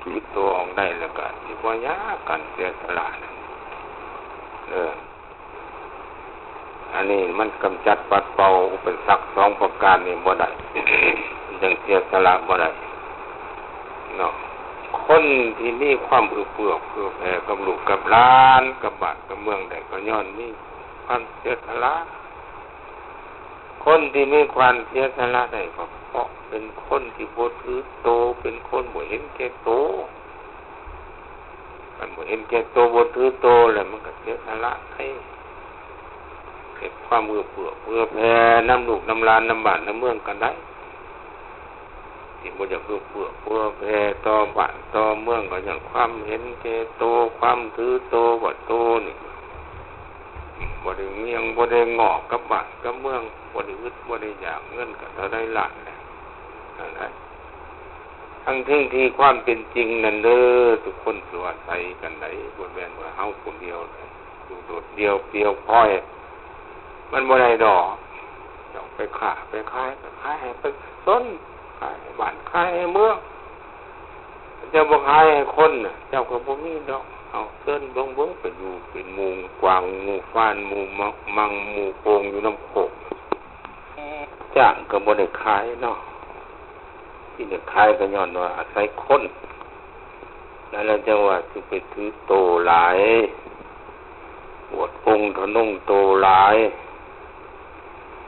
ปลีกตัวออกได้แล้วก็สิบ่ยากกันเสียสละนั่นอันนี้มันกำจัดปัดเป่าอุปสรรค2ประการนี่บ่ได้ จังเสียสละบ่ได้เนาะคนที่มีความเอื้อเฟื้อเผื่อแผ่กับลูกกับหลานกับบ้านกับเมืองได้ก็ย้อนมีความเสียสละคนที่มีความเสียสละได้ก็เพราะเป็นคนที่บ่ถือโตเป็นคนบ่เห็นแก่โตมันบ่เห็นแก่โตบ่ถือโตแล้วมันก็เสียสละให้เก็บความเอื้อเฟื้อเผื่อแผ่น้ำลูกน้ำหลานน้ำบ้านน้ำเมืองกันได้ที่บ่อยากเอื้อเฟื้อเผื่อแผ่ต่อบ้านต่อเมืองก็อย่างความเห็นแก่โตความถือโตว่าโตนี่บ่ได้เมียงบ่ได้งอกกับบ้านกับเมืองบ่ได้อึดบ่ได้อยากเงินก็เท่าได้ล้านแหละนั่นแหละทั้งที่ความเป็นจริงนั่นเด้อทุกคนสิอาศัยกันได้บ่แม่นว่าเฮาคนเดียวอยู่โดดเดียวเปลี่ยวพ้อยมันบ่ได้ดอกเจ้าไปค้าไปขายก็ขายให้เป็นต้นขายให้บ้านขายให้เมืองเจ้าบ่ขายให้คนน่ะเจ้าก็บ่มีดอกเอาเชิญเบิ่งไปอยู่เป็นหมู่กวางหมู่ฟ้านหมู่มังหมู่โป่งอยู่น้ำโขกจ้างก็บ่ได้ขายเนาะที่จะขายก็ย้อนว่าอาศัยคนนั่นแหละจังว่าสิไปถือโตหลายปวดองค์ทะนุ่งโตหลาย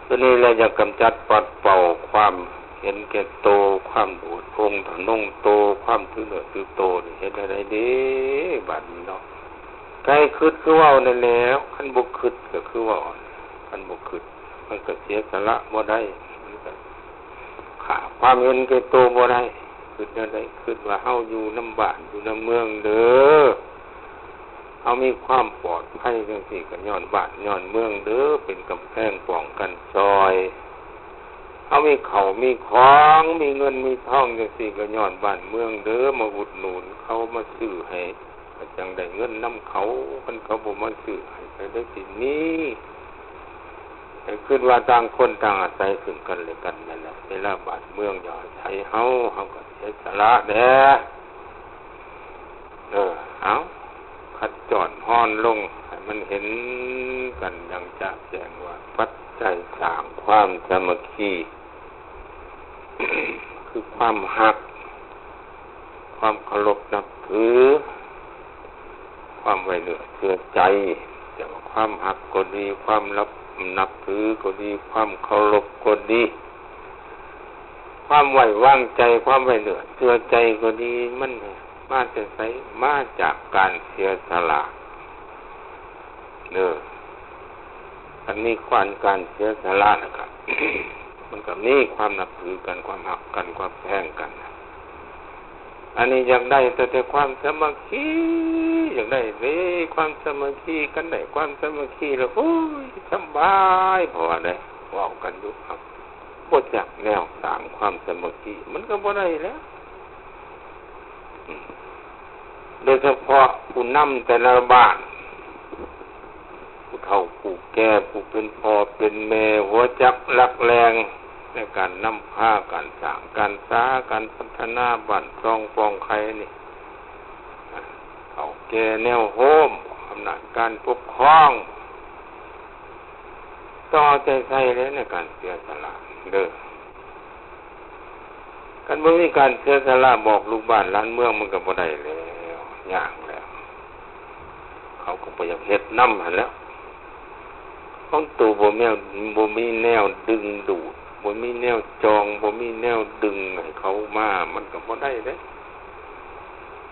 ตัวนี้เราจะกำจัดปัดเป่าความเห็นแก่โตความปวดองค์ทะนุ่งโตความถือเนื้อถือโตนี่เฮ็ดได้ดีบัดนี้เนาะใครคิดคือเว้านั่นแล้วคันบ่คิดก็คือเว้าคันบ่คิดมันก็เสียสละบ่ได้ความเห็นแก่โตบ่ได้คิดอะไรคิดว่าเฮาอยู่น้ำบ้านอยู่น้ำเมืองเด้อเฮามีความปลอดภัยจังซี่ก็ย้อนบ้านย้อนเมืองเด้อเป็นกำแพงป้องกันซอยเฮามีข้าวมีของมีเงินมีทองจังซี่ก็ย้อนบ้านเมืองเด้อมาอุดหนุนเขามาซื้อให้ก็จังได้เงินนำเขาเพิ่นเขาบ่มาซื้อให้ก็ได้สินี้คิดว่าต่างคนต่างอาศัยซึ่งกันและกันนั่นแหละเวลาบ้านเมืองอย่าอาศัยเฮาก็เสียสละแด่เอาคัดจอดฮ้อนลงให้มันเห็นกันอย่างจะแจ้งว่าปัจจัยสร้างความสามัคคี คือความฮักความเคารพนับถือความไว้เนื้อเชื่อใจแต่ว่าความฮักก็ดีความนับถือก็ดีความเคารพก็ดีความไว้วางใจความไว้เนื้อเชื่อใจก็ดีมันมาจากไสมาจากการเสียสละอันนี้การเสียสละนะครับ มันก็มีความนับถือกันความหักกันความแพงกันอันนี้อยากได้แต่ความสามัคคีอยากได้ความสามัคคีกันได้ความสามัคคีแล้วโอ้ยสบายเพราะว่าได้เว้ากันอยู่ครับบ่จักแนวสร้างความสามัคคีมันก็บ่ได้แล้วโดยเฉพาะผู้นำแต่ละบ้านผู้เฒ่าผู้แก่ผู้เป็นพ่อเป็นแม่หัวจักรักแรงในการนำพาการสร้างการสร้างการพัฒนาบ้านช่องปองไข่นี่เฒ่าแก่แนวโฮมอำนาจการปกครองต่อใจใส่เลยในการเสียสละการบ่มีการเสียสละบอกลูกบ้านหลานเมืองมันก็บ่ได้แล้วยากแล้วเขาก็บ่อยากเฮ็ดนำหั่นแล้วของตู่บ่มีแนวดึงดูดบ่มีแนวจองบ่มีแนวดึงให้เขามามันก็บ่ได้เด้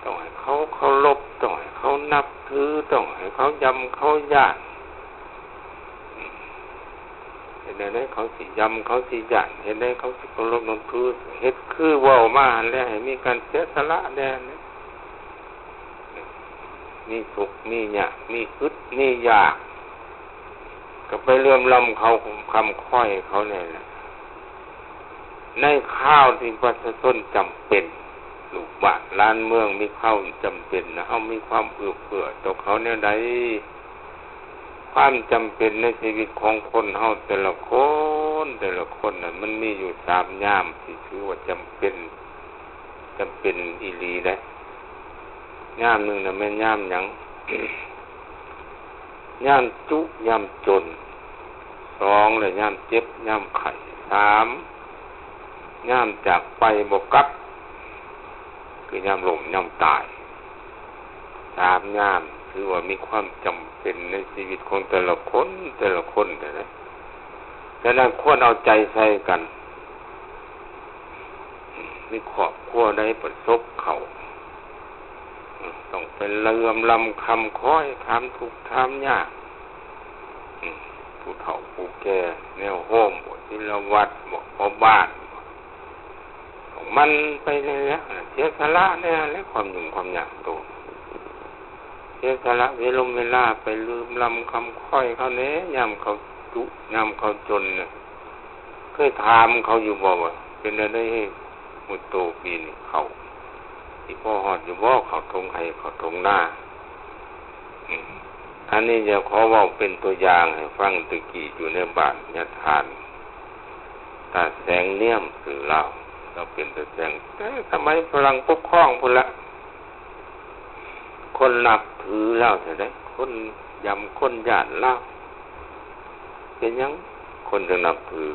ต้องให้เขาเคารพต้องให้เขานับถือต้องให้เขายำเขาญาติเห็นได้เขาสิยำเขาสิญาติเห็นได้เขาสิเคารพนับถือเฮ็ดคือเว้ามาหั่นแหละให้มีการเสียสละแน่มีทุกข์มียากมีอึดมีอยากก็ไปเลื่อมล้ำเขาคำค่อยเขาเนี่ยแหละในข้าวที่ประชาชนจำเป็นลูกบ้านล้านเมืองมีข้าวจำเป็นนะเขามีความเอื้อเฟื้อต่อเขาเนี่ยใดความจำเป็นในชีวิตของคนเฮาแต่ละคนน่ะมันมีอยู่3 ย่ามที่ถือว่าจำเป็นอีหลีนะ ย่ามหนึ่งน่ะแม่นย่ามหยัง ย่ามจุย่ามจนสองเลยย่ามเจ็บย่ามไข้สามย่ามจากไปบ่กลับคือย่ามล้มย่ามตายสามย่ามถือว่ามีความจำเป็นในชีวิตของแต่ละคนแต่ละคนนะฉะนั้นควรเอาใจใส่กันมีครอบครัวได้ประสบเขาต้องเป็นเลื่อมลำคำค้อยถามทุกถามยากผู้เฒ่าผู้แก่แนวโฮมบ่ศิลวัตรบ่พ่อบ้านของมันไปเลยแล้วเสียสละเนี่ยและความหยุ่งความยากตัวเสียสละเวลาไปลืมลำคำค้อยเขาเนี้ยยามเขาจุยามเขาจนเนี่ยเคยถามเขาอยู่บ่ว่าเป็นอะไรมุตโตปีนี่เขาที่พ่อหอดอยู่บ่เขาทงไห้เขาทงหน้าอันนี้จะขอว่าเป็นตัวอย่างให้ฟังตะกี้อยู่ในบ้านญาติทานตาแสงเนียมสื่อเราเป็นตาแสงแต่ทำไมพลังปกครองพุ่นละคนนับถือเล่าเท่าไรคนยำคนญาติเล่าเป็นยังคนจะนับถือ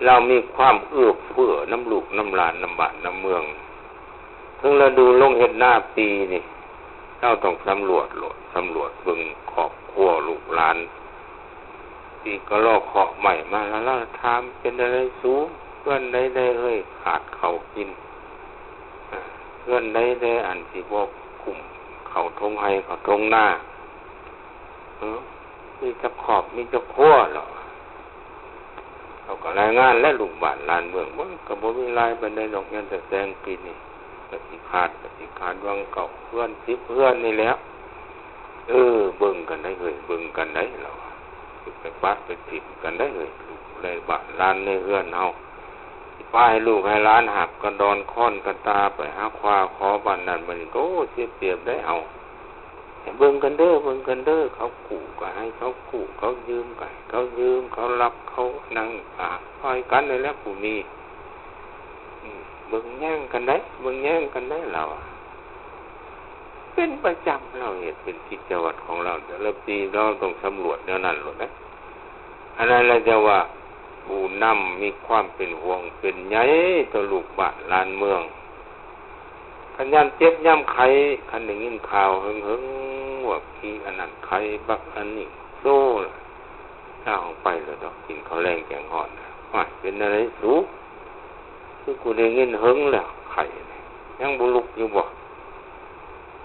เรามีความเอื้อเฟื้อน้ำลูกน้ำหลานน้ำบ้านน้ำเมืองถึงเราดูลงเห็ดหน้าปีนี่เราต้องสำรวจเบิ่งครอบครัวลูกหลานที่ก็ลอกเคาะใหม่มาแล้วเราถามเป็นอะไรสูงเพื่อนได้ขาดเขากินเพื่อนได้อันที่บอกกลุ่มเขาทงไห้เขาทงหน้ามีจะขอบมีจะขั้วหรอเขาก็รายงานและลูกบ้านลานเมืองมันก็บ่มีรายบันไดดอกเงินแต่แสงปีนี่กสิขาดวังเก่าเพื่อน10เพื่อนนี่แล้วเบิ่งกันได้เลยเบิ่งกันได้เราไปปัดไปติดกันได้เลยลูกในบ้านลานในเฮือนเฮาป้าให้ลูกให้หลานหักกระดอนค้อนกระตาไปหาคว้าขอบ้านนั้นมันก็เสียเปรียบได้เอาเบิ่งกันเด้อเขากู้ก็ให้เขากู้เขายืมกันเขายืมเขารับเขานั่งคอยกันเลยแล้วผู้มีเบิ่งแย่งกันได้เราเป็นประจำเราเห็นเป็นกิจวัตรของเราแต่ละปีเราต้องสำรวจแนวนั้นหรอกนะอันนั้นเราจะว่าผู้นำมีความเป็นห่วงเป็นใยต่อลูกบ้านลานเมืองขันย่ำเจ็บย่ำไข้ขันได้ยินข่าวหึงว่าขี้อันนั้นไข้บักอันนี้โซ่ถ้าออกไปแล้วดอกกินข้าวแรงแกงห่อนว่าเป็นอะไรสูงคือกูได้ยินหึงแล้วไข้ยังบุลุกอยู่บ่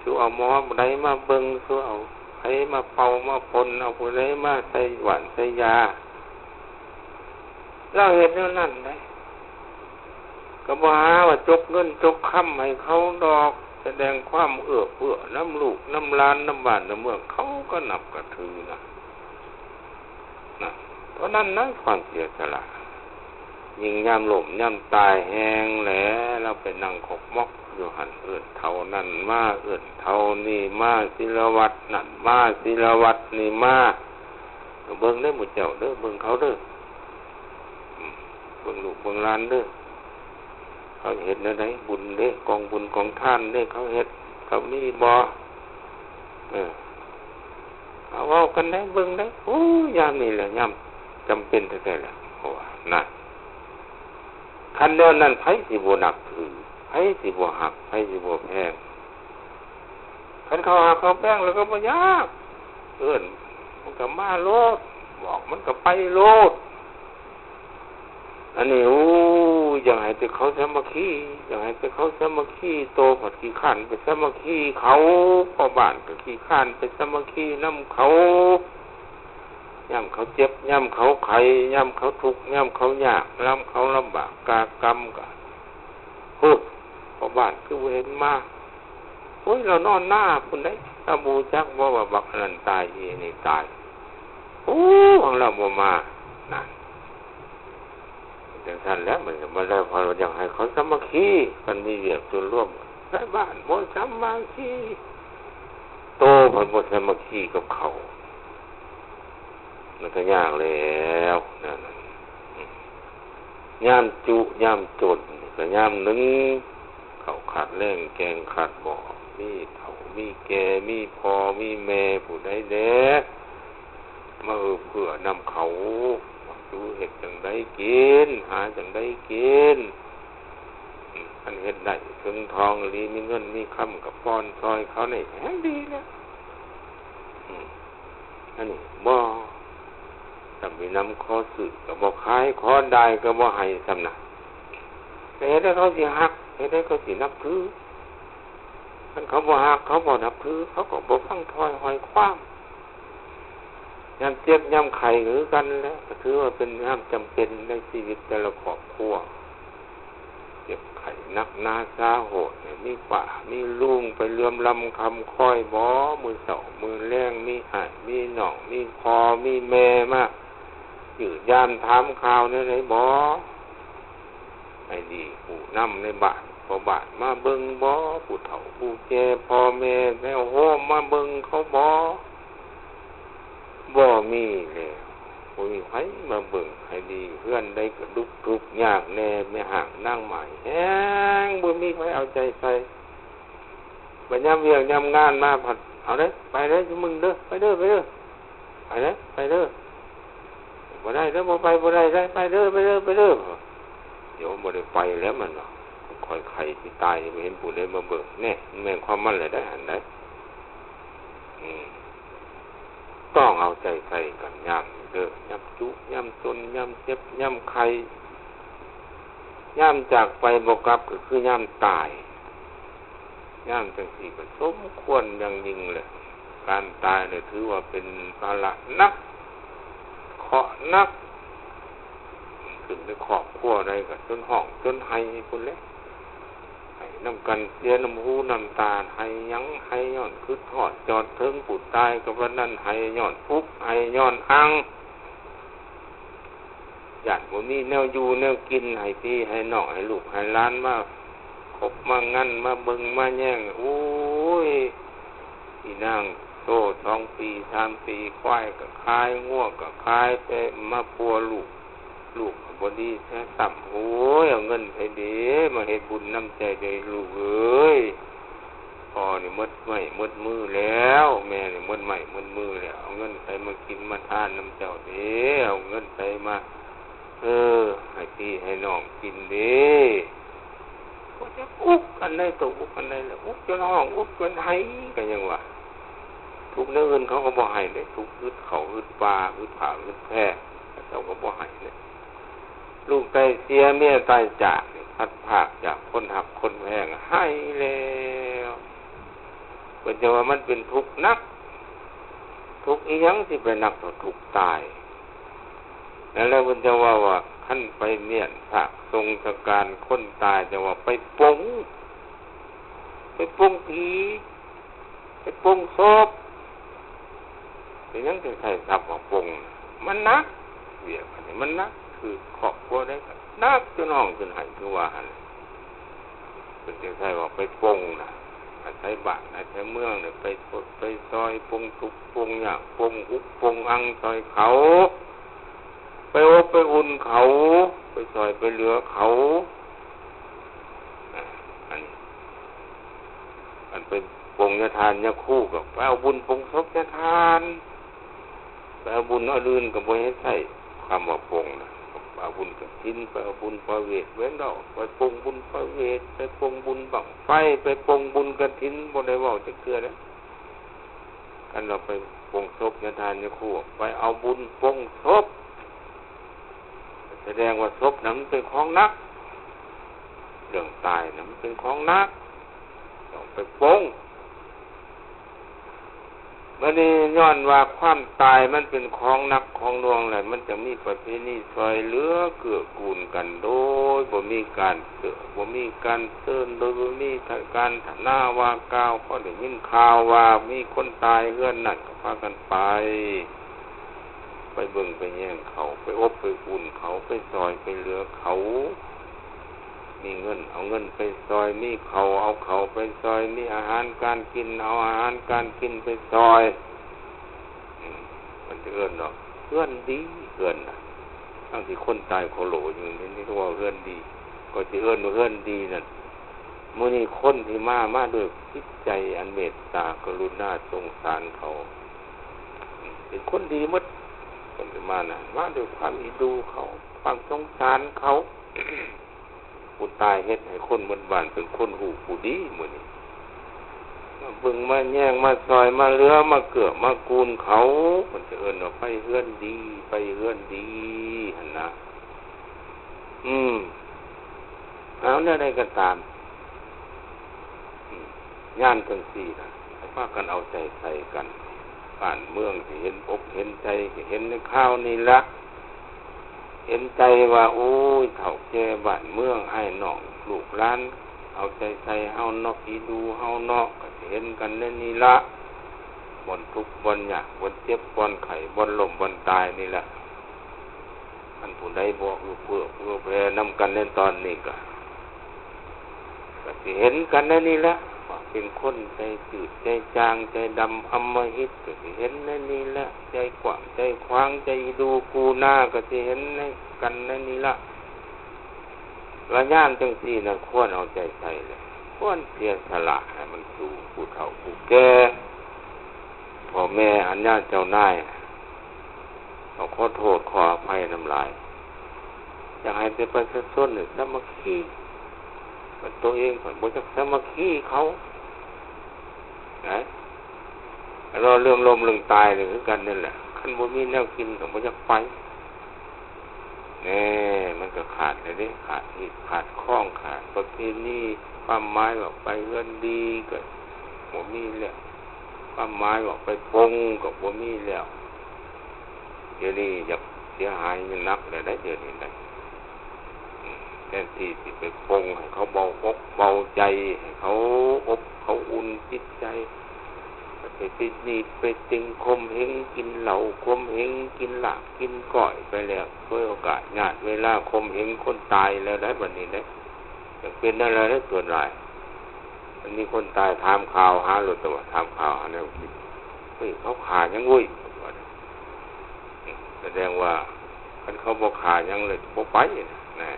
สู้เอาหมอใดมาเบิ่งสู้เอาไผมาเป่ามาพ่นเอาผู้ใดมาใส่หวานใส่ยาเราเห็นแนวนั้นได้ก็บ่หาว่าจกเงินจกคำให้เขาดอกแสดงความเอื้อเฟื้อน้ำลูกน้ำหลานน้ำบ้านน้ำเมืองเขาก็นับกระถือนะเพราะนั้นนะความเสียสละยิงย่ำหล่มย่ำตายแห้งแหละเราไปนั่งขบมอกอยู่หันเอื่นเท่านั้นมาเอื่นเท่านี่มาศิลวัตรนั่นมาศิลวัตรนี่มาเบิ่งได้หมดเจ้าเด้อเบิ่งเขาเด้อเบิ่งลูกเบิ่งหลานเด้อเขาเห็นอะไรบุญเด้กองบุญกองท่านเด้เขาเห็นเขามีบ่เอาเว้ากันได้เบิ่งได้โอ้ยามนี่แหละยามจำเป็นแท้ๆแหละเพราะว่านั่นคันเดียวนั้นไผสิบ่นับถือไผสิบ่หักไผสิบ่แพงคันเขาหักเขาแพงแล้วก็บ่ยากมันก็มาโลดบอกมันก็ไปโลดอันนี้อย่างไรแต่เขาสามัคคีโตผัดขี้ข้านไปสามัคคีเขาพ่อบ้านก็ขี้ข้านไปสามัคคีน้ำเขาย่ำเขาเจ็บย่ำเขาไข้ย่ำเขาทุกข์ย่ำเขายากย่ำเขาลำบากกากรรมกันพูดพ่อบ้านคือเห็นมาโอ้ยเรานอนหน้าคุณได้ตาบูจักว่าบักนันตายนี่ตายของเราบ่มานั่นอย่างนั้นแล้วมันจะมาได้พอเราอยากให้เขาสามัคคีกันมีเวียกส่วนร่วมได้บ้านบ่สามัคคีโตผลบ่สามัคคีกับเขามันก็ยากแล้วนั่นย่ามจุย่ามจนก็ย่ามนึงเขาขาดแรงแกงขาดบ่อย มีเฒ่ามีแก่มีพ่อมีแม่ผู้ใดเด้มาเพื่อนำเขาดูเฮ็ดจังได๋กินหาจังได๋กินอันเฮ็ดได้ถึงทองหรือมีเงินมีคำกับป้อนซอยเขานี่แฮงดีแล้วอันนี้บ่ถ้ามีนำขอซื้อก็บ่ขายขอได้ก็บ่ให้ซำน่ะแต่เฮ็ดให้เขาสิฮักเฮ็ดให้เขาสินับถือคันเขาบ่ฮักเขาบ่นับถือเขาก็บ่ฟังถ้อยหอยความยามเจ็บยามไข้คือกันแล้วก็ถือว่าเป็นยามจำเป็นในชีวิตแต่ละครอบครัวเจ็บไข้นักหนาสาโหดมีป่ามีลุงไปเลื่อมลำคำค่อยบ่มือเสามือแรงมีอ้ายมีน้องมีพ่อมีแม่มายืดยามถามข่าวในไหนบ่ให้ดีผู้นำในบ้านพอบ้านมาเบิ่งบ่ผู้เฒ่าผู้แก่พ่อแม่แนวโฮมมาเบิ่งเขาบ่มีแล้วบ่มีไผมาเบิ่งให้ดีเพื่อนได้ก็ลุกทุกข์ยากแน่แม่ห่างนั่งใหม่แฮงบ่มีไผเอาใจใส่บัดยามเวียกยามงานมาผัดเอาเด้ไปเด้อมึงเด้อไปเด้อไปเด้อไปเด้อไปเด้อบ่ได้เด้อบ่ไปบ่ได้ไปเด้อไปเด้อไปเด้อเดี๋ยวบ่ได้ไปแล้วมันว่าค่อยไข้สิตายบ่เห็นผู้ใดมาเบิ่งแน่แม่นความมันเลยได้หันได้ต้องเอาใจใส่กันยามเด้อยามจุยามจนยามเจ็บยามไข้ยามจากไปบ่กลับก็คือยามตายยามจังซี่ก็สมควรอย่างยิ่งแหละการตายเนี่ยถือว่าเป็นภาระหนักเคราะห์หนักถึงในครอบครัวใดก็จนห้องจนไห้พุ่นแหละให้นำกันเสียน้ำหูน้ำตาให้หยังให้ย้อนคือทอดจอดถึงผู้ตายกับวันนั้นให้ย้อนทุกข์ให้ย้อนอังญาติบ่มีแนวอยู่แนวกินให้พี่ให้น้องให้ลูกให้หลานมาคบมางั้นมาเบิ่งมาแย่งโอ้ยพี่นางโต2 ปี3 ปีควายก็คายงัวก็คายไปมาปัวลูกบ่ดีแท้ต่ำโอ้ยเอาเงินไปเด้มาเฮ็ดบุญน้ำใจได้ลูกเอ้ยพ่อนี่หมดไม้หมดมือแล้วแม่นี่หมดไม้หมดมือแล้วเอาเงินไปมากินมาทานน้ำเจ้าเด้เอาเงินไปมาให้พี่ให้น้องกินเด้ก็จะอุกกันได้ตกอุกกันได้แล้วอุกจนห้องอุกจนไห้กันยังวะทุกเนื้อเงินเขาก็บ่ให้เลยทุกอึดเขาอึดปลาอึดผาอึดแพร่เขาก็บ่ให้เลยลูกไตเสียเมียตายจากพัดภาคจากคนหักคนแพงให้แล้วเป็นจะว่ามันเป็นทุกข์นักทุกข์อีหยังที่เป็นนักต่อทุกข์ตายแล้วเป็นจะว่าขั้นไปเมียนภาคทรงสการคนตายจะว่าไปปงผีไปปงศพเป็นหยังถึงใส่ทับว่าปงมันนักเบียดอันนี้มันนักคือครอบครัวได้กันนักจนห้องจนหายคือว่าหั่นเป็นจังไสว่าไปปงน่ะอาศัยบ้านอาศัยเมืองเนี่ยไปปดไปซอยปงทุกปงยากปงอุกปงอังซอยเขาไปอบไปอุ่นเขาไปซอยไปเหลือเขาอันเป็นปงยาทานยาคู่กับไปเอาบุญปงศพยาทานไปเอาบุญเอาลื่นกับบ่ให้ใช้คำว่าปงนะไปเอาบุญกับทิ้นไปเอาบุญประเวทเว้นดอกไปปงบุญประเวทไปปงบุญบังไฟไปปงบุญกฐินบ่ได้เว้าจักเทื่อนะกันเราไปปงศพยาทานยาคู่ไปเอาบุญปงศพแสดงว่าศพนั้นเป็นของนักเรื่องตายนั้นเป็นของนักต้องไปปงเมื่อนี้ย้อนว่าความตายมันเป็นของนักของหลวงแหละมันจะมีประเพณีซอยเหลือเกื้อกูลกันโดยบ่มีการเสือบ่มีการเตือนโดยบ่มีการถนาว่ากล่าวพอได้ยินข่าวว่ามีคนตายเฮือนนั่นก็พากันไปเบิ่งไปแย่งเขาไปอบไปอุ่นเขาไปซอยไปเหลือเขามีเงินเอาเงินไปซอยมีเขาเอาเขาไปซอยมีอาหารการกินเอาอาหารการกินไปซอยมันจะเอื้อนเนาะเอื้อนดีเอื้อนนะทั้งที่คนตายโคโหลอยู่นี่เรียกว่าเอื้อนดีก็จะเอื้อนว่าเอื้อนดีนั่น มื้อนี้คนที่มาด้วยจิตใจอันเมตตากรุณาสงสารเขาเป็นคนดีหมดคนที่มาน่ะมาด้วยความอิดูเขาความสงสารเขา ผู้ตายเฮ็ดให้คนบนบ้านเป็นคนหูผู้ดีมื้อนี้มาเบิ่งมาแย่งมาซอยมาเลือมาเกือมากูลเขามันจะเอิ้นว่าไปเฮือนดีไปเฮือนดีหั่นนะเอาเนี่ยได้ก็ตามย่านจังซี่นะให้พากันเอาใจใส่กันบ้านเมืองสิเห็นอกเห็นใจเห็นในข้าวนี่ละเห็นใจว่าโอ้ยเฒ่าแก่บ้านเมืองอ้ายน้องลูกหลานเอาใจใส่เฮาเนาะอีดูเฮาเนาะก็สิเห็นกันในนี้ละบ่ทุกข์บ่ยากบ่เจ็บบ่ไข้บ่ล้มบ่ตายนี่แหละท่านผู้ใดบ่เพื่อแผ่นำกันในตอนนี้ก็สิเห็นกันในนี้ละว่าเป็นคนใจจืดใจจางใจดำอำมหิตก็สิเห็นในนี้ละใจกว้างใจขวางใจดูกูหน้าก็สิเห็นในกันในนี้ละระยะจังซี่น่ะควรเอาใจใส่เลยควรเสียสละให้มันสู่ผู้เฒ่าผู้แก่พ่อแม่อัญญาเจ้านายเขาขอโทษขออภัยน้ำลายอยากให้เป็นประชาชนเนี่ยสามัคคีมันตัวเองผมบ่จักสามัคคีเขาเราเรื่องลมเรื่องตายนี่คือกันนั่นแหละคันบ่มีแนวกินก็บ่จักไปแน่มันก็ขาดเลยเด้ขาดอีกขาดข้องขาดประเพณีความหมายว่าไปเฮือนดีก็บ่มีแล้วความหมายว่าไปปงก็บ่มีแล้วเดี๋ยวนี้อยากเสียหายนักเลยได้เดี๋ยวนี้ได้แทนที่สิไปปงให้เขาเบาอกเบาใจให้เขาอบเขาอุ่นจิตใจไปติดนี่ไปติงคมเหงกินเหล้าคมเหงกินลาบกินก้อยไปแล้วด้วยโอกาสงานเวลาคมเหงคนตายแล้วได้บัดนี้ได้จะเป็นอะไรได้ส่วนหลายอันนี้คนตายถามข่าวหาหลุดตัวถามข่าวหาแนวคิดเฮ้ยเขาขายังงุ้ยแสดงว่าคันเขาบ่ขายังเลยบ่ไปนะ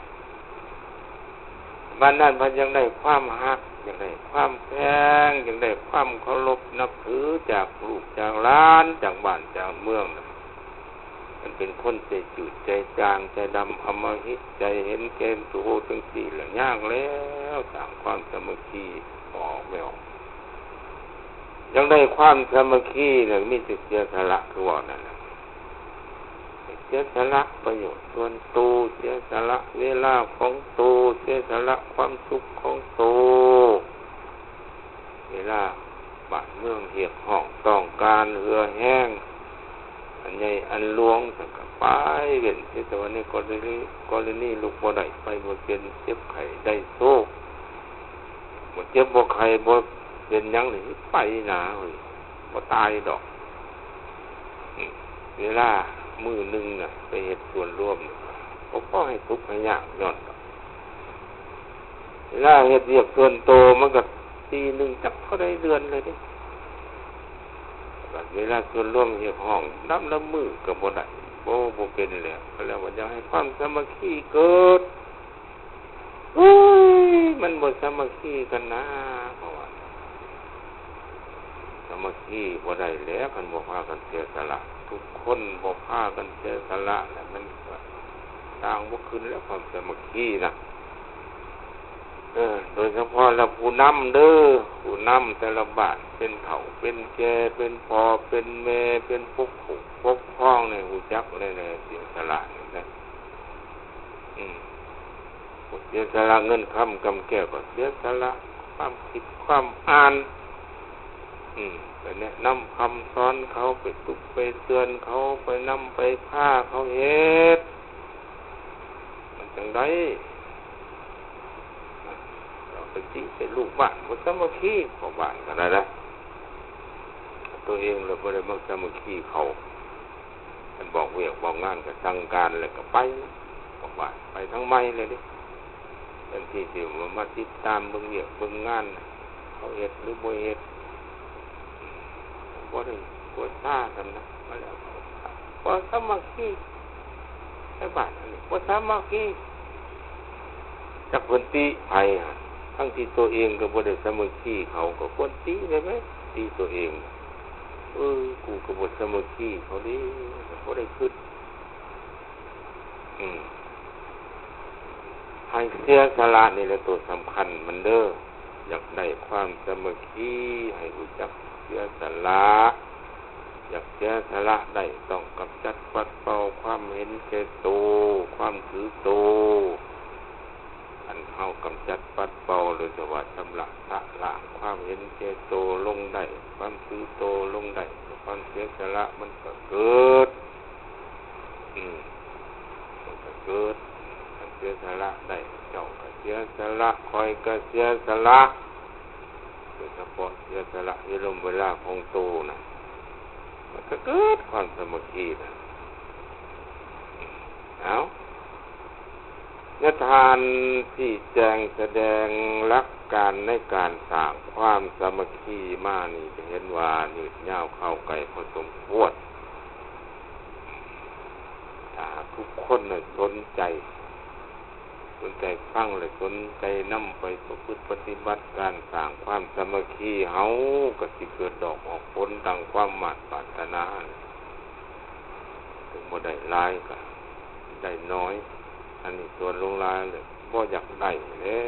บ้านนั้นเพิ่นยังได้ความฮักยังได้ความแพงยังได้ความเคารพนับถือจากลูกจากหลานจากบ้านจากเมืองมันเป็นคนใจจืดใจจางใจดำอำมหิตใจเห็นแก่ตัวจังซี่ละยากแล้วสร้างความสามัคคีออกไม่ออกยังได้ความสามัคคีเนี่ยมีแต่เสียสละคือว่านั่นแหละเสียสละประโยชน์ส่วนตัวเสียสละเวลาของตัวเสียสละความสุขของตัวเวลาบ้านเมืองเหียบห้องต้องการเหือแห้งอันใหญ่อันหลวงสังกไปเว้นที่แต่ว่าในกรณีลูกบ่ได้ไปบ่เป็นเจ็บไข้ได้โรคบ่เจ็บบ่ไข้บ่เป็นหยังนี่ไปหนาเฮ้ยบ่ตายดอกเวลามื้อนึงน่ะไปเฮ็ดส่วนร่วมบ่พอให้ทุกข์ให้ยากย้อนเวลาเฮ็ดเวียกส่วนโตมันก็ปีนึงจักเท่าใดเดือนเลยเด้เวลาส่วนร่วมเฮ็ดห้องน้ำละมือก็บ่ได้บ่เป็นแล้วก็แล้วว่าอยากให้ความสามัคคีเกิดมันบ่สามัคคีกันนะเพราะว่าสามัคคีบ่ได้แล้วคันบ่พากันเสียสละทุกคนบ่พากันเสียสละแล้วมันก็สร้างบ่ขึ้นแล้วความสามัคคีนะโดยเฉพาะเราผู้นำเด้อผู้นำแต่ละบ้านเป็นเฒ่าเป็นแก่เป็นพ่อเป็นแม่เป็นปกครองในหูจักเลยนะเสียสละนี่นะเสียสละเงินคำกำแก้วก็เสียสละความคิดความอ่านไปแนะนำคำสอนเขาไปตุกไปเตือนเขาไปนำไปพาเขาเฮ็ดมันจังไดเป็นลูกบ้านบ่สามัคคีของบ้านกันได้ตัวเองเราบ่ได้มักสามัคคีเขามันบอกเวียกบอกงานก็สั่งการแล้วก็ไปของบ้านไปทั้งไม้เลยดิทันทีที่มาติดตามเบิ่งเวียกเบิ่งงานเขาเฮ็ดหรือบ่เฮ็ดบ่ได้กดซ่ากันนะมาแล้วบ่สามัคคีไอ้บ้านอันนี้บ่สามัคคีจักเพิ่นติไผ ทั้งที่ตัวเองก็บ่ได้สามัคคีเขาก็ควรตีได้ไหมตีตัวเองกูก็บ่สามัคคีเขาดิบ่ได้คิดให้เสียสละนี่แหละตัวสำคัญมันเด้ออยากได้ความสามัคคีให้รู้จักเสียสละอยากเสียสละได้ต้องกำจัดปัดเป่าความเห็นแก่ตัวความถือตัวอันเฮากำจัดปัดเป่าหรือว่าชำระสะละความเห็นแก่ตัวลงได้ความถือตัวลงได้ความเสียสละมันก็เกิดมันก็เกิดมันเสียสละได้เจ้าก็เสียสละคอยก็เสียสละโดยเฉพาะเสียสละในลมเวลาของตัวนะมันก็เกิดความสามัคคีนะเอานิทานที่แจงแสดงหลักการในการสร้างความสามัคคีมานี่จะเห็นว่ายืดยาวเข้าไกลพอสมควรทุกคนสนใจฟังเลยสนใจนำไปประพฤติปฏิบัติการสร้างความสามัคคีเฮาก็สิเกิดดอกออกผลดังความหมั่นปรารถนาถึงบ่ได้หลายก็ได้น้อยอันนี้ส่วนลงรายเลยบ่อยากได้แล้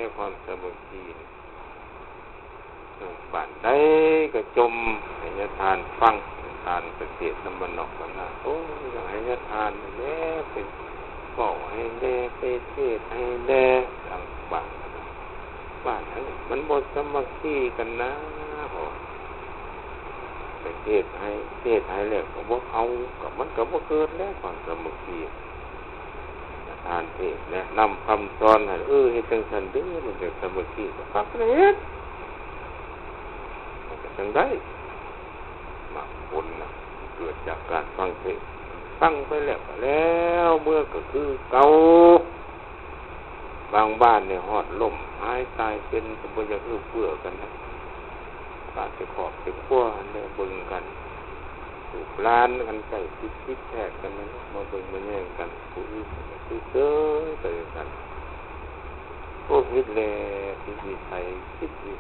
วความสามัคคีบ้านใดก็จมให้ญาติทานฟังทานเกษตรน้ำมันนอกมันนะโอ้ยอยากให้ญาติทานแน่เป็นบอกให้แน่ไปเทศให้แน่ทางบ้านนั้นมันบ่สามัคคีกันนะไปเทศให้แล้วก็บ่เอากับมันก็บ่เกิดแล้วความสามัคคีทานเทศแนะนำคำสอนให้เฮ็ดจังซั่นเด้อมันจะสามัคคีก็ฟังเฮ็ดมันก็จังได้มาผลนะเกิดจากการฟังเทศฟังไปแล้วเมื่อก็คือเก่าบางบ้านเนี่ยฮอดล่มหายตายเป็นบ่อยากเพื่อกันนะปาดไปขอบไปขั้วเนี่ยเบิ่งกันถูกล้านกันใส่คิดแทกกันนะมาเบิ่งมาแย่งกันผู้อื่นคือเด้อไปกันพวกคิดแลคิดวิ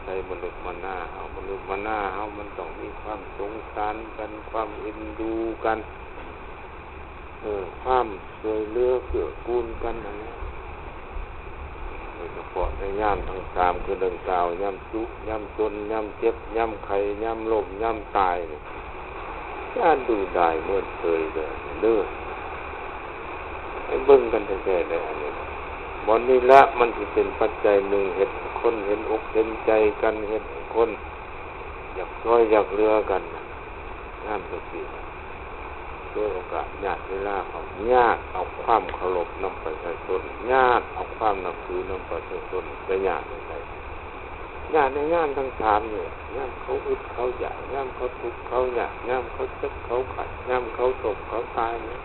สัยมนุษย์มนาเฮามนุษย์มนาเฮามันต้องมีความสงสารกันความเอ็นดูกันความช่วยเหลือเกื้อกูลกันนั่นแหละโดยเฉพาะในย่ามทั้ง3คือดังกล่าวย่ำทุกข์ย่ำจนย่ำเจ็บย่ำไข้ย่ำล้มย่ำตายนี่ย่านดูได้เมื่อเคยเลยเด้อให้เบิ่งกันแท้ๆได้อันนี้บ่นี้ละมันสิเป็นปัจจัยหนึ่งเฮ็ดคนเห็นอกเห็นใจกันเฮ็ดคนอยากช่วยอยากเหลือกันงานจังซี่ด้วยโอกาสญาติเวลาเอาญาติเอาความเคารพนำประชาชนญาติเอาความนับถือนำประชาชนไปญาติในญาติในงานทั้ง3เนี่ยญาติเขาอึดเขาอยากญาติเขาทุกข์เขาอยากญาติเขาเจ็บเขาขัดญาติเขาตกเขาตายเนี่ย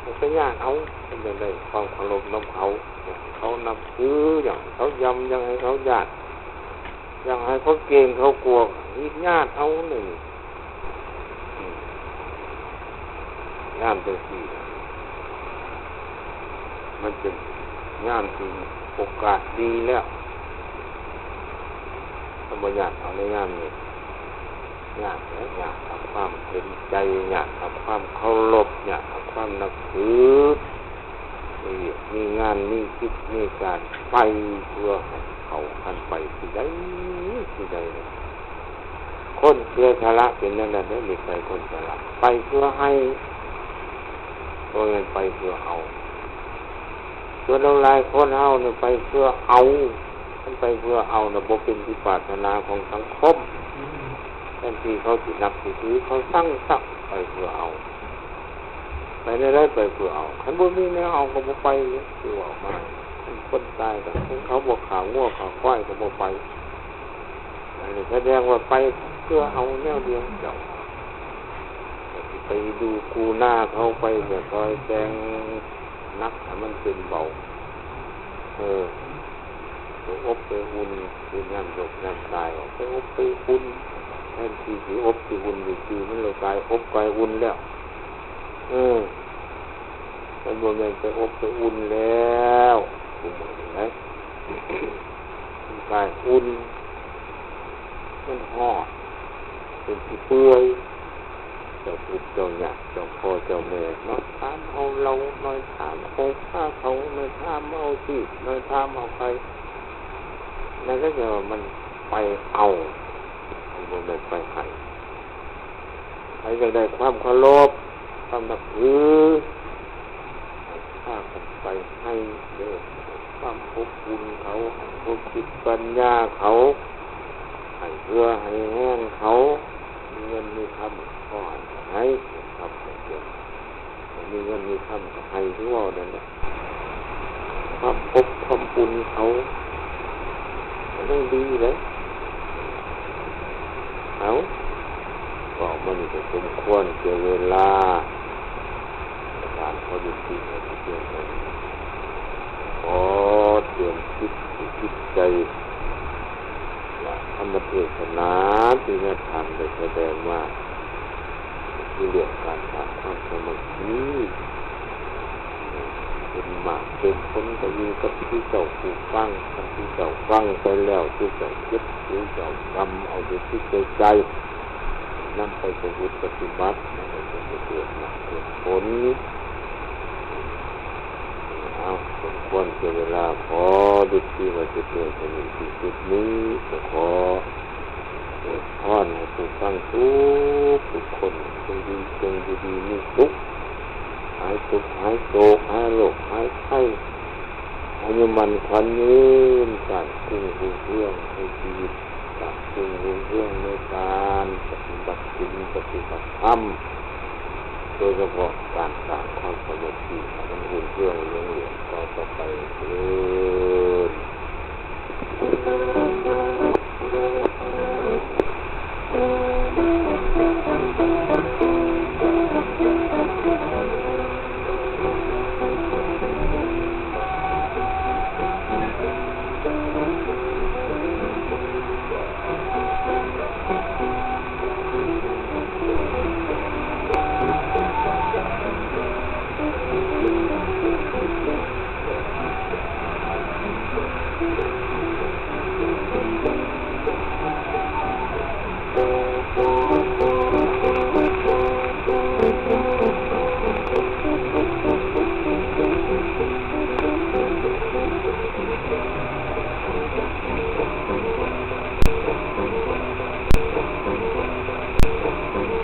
มันไปญาติเอาเป็นจังได๋ความเคารพนำเขานับถืออย่างเขายำยังให้เขาญาติอย่างให้เขาเกรงเขากลัวนี่ญาติเอาหนึ่งงานจังซี่มันเป็นงานที่โอกาสดีแล้วธรรมญาติเอาในงานนี้ญาติเอาความเห็นใจญาติเอาความเคารพญาติเอาความนับถือมีงานมีคิดมีการไปเพื่อให้เขาคันไปที่ใดคนเชื่อสละเป็นนั่นแหละมีใครคนสละไปเพื่อให้ตัวเงินไปเพื่อเอาส่วนเราหลายคนเอาเนี่ยไปเพื่อเอามันไปเพื่อเอาเนี่ยบ่เป็นที่ปรารถนาของสังคมแทนที่เขาสินับสิถือเขาตั้งสักไปเพื่อเอาไปได้ไปเพื่อเอาคันบ่มีแนวเอาก็บ่ไปคือว่ามาคนตายก็เขาบ่ขางัวขาควายก็บ่ไปอันนี้แสดงว่าไปเพื่อเอาแนวเดียวเจ้าไปดูกูหน้าเขาไปแบบคอยแจงนักให้มันเป็นเบาไปอบไปอุ่นคือย่ำดกย่ำตายไปอบไปอุ่นแทนที่สิอบสิอุ่นอยู่คือมันเลยกลายอบกลายอุ่นแล้วมันบ่แม่นไปอบไปอุ่นแล้วถูกหมดไหม กายอุ่นมันห่อเป็นที่เปื่อยเจ้าทุกเจ้าหยาเจ้าพ่อเจ้าแม่น้อยถามเอาเราน้อยถามเอาข้าเขาน้อยถามเอาสิน้อยถามเอาใครนั่นก็จะมันไปเอามันไม่ไปให้ใครจะได้ความเคารพความนับถือข้ากันไปให้เด้อความภพบุญเขาภพจิตปัญญาเขาให้เพื่อให้แห้งเขามีเงินมีคำก็ให้ทำให้เกิดมีเงินมีคำก็ให้ทั่วนั่นแหละความภพความบุญเขามันต้องดีเลยเอาบอกมันจะสมควรเจอเวลาการเขาดูดีเขาจะเตรียมขอเตรียมคิดใจว่าธรรมเทศนาที่แม่ทำได้แสดงว่าที่เรื่องการสร้างความสมัครเป็นหมากเป็นผลก็อยู่กับที่เจ้าผู้ฟังกับที่เจ้าฟังไปแล้วที่เจ้าคิดที่เจ้ากำเอาไปคิดใจนำไปประพฤติปฏิบัติให้เกิดหมากเกิดผลเอาสมควรเจอเวลาขอดุจที่ว่าจะเกิดในที่สุดนี้ก็ขออวยพรให้ผู้ฟังทุกคนจงดีมีสุขหายทุกข์หายโศกหายโรคหายไข้อายุมันขวัญยืนการกุ้งรุ่งเรืองในชีวิตการกุ้งรุ่งเรืองในการปฏิบัติศีลปฏิบัติธรรมโดยเฉพาะการสร้างความสงบที่มันรุ่งเรืองเรืองต่อไป